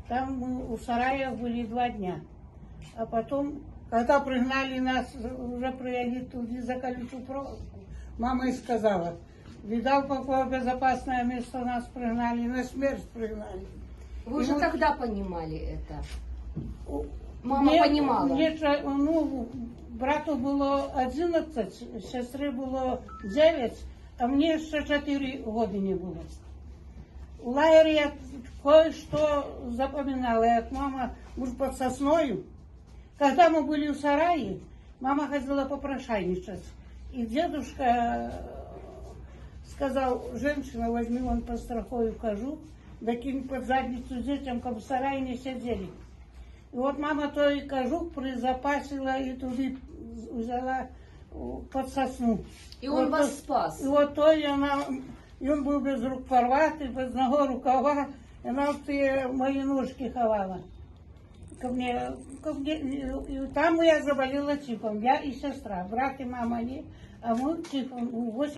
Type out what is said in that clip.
Там мы у сараях были 2 дня. А потом, когда пригнали нас, уже привели туда за колючую проволоку, мама и сказала: видал, какое безопасное место нас пригнали, на смерть пригнали. Вы же тогда понимали это? У- Мама понимала? Ну, брату было 11, сестре было 9, а мне еще 4 года не было. В лагере я кое-что запоминала. Как мама, мы под сосною. Когда мы были в сарае, мама ходила попрошайничать. И дедушка сказал: женщина, возьми вон под страховую кожух, да кинь под задницу детям, как в сарае не сидели. И вот мама той кожух призапасила и туда взяла под сосну. И он вот вас то, спас? И вот той она, и он был без рук порватый, без ногой рукава, и она в те мои ножки ховала. Ко мне, и там я заболела тифом, я и сестра, брат и мама не, а мы тифом 8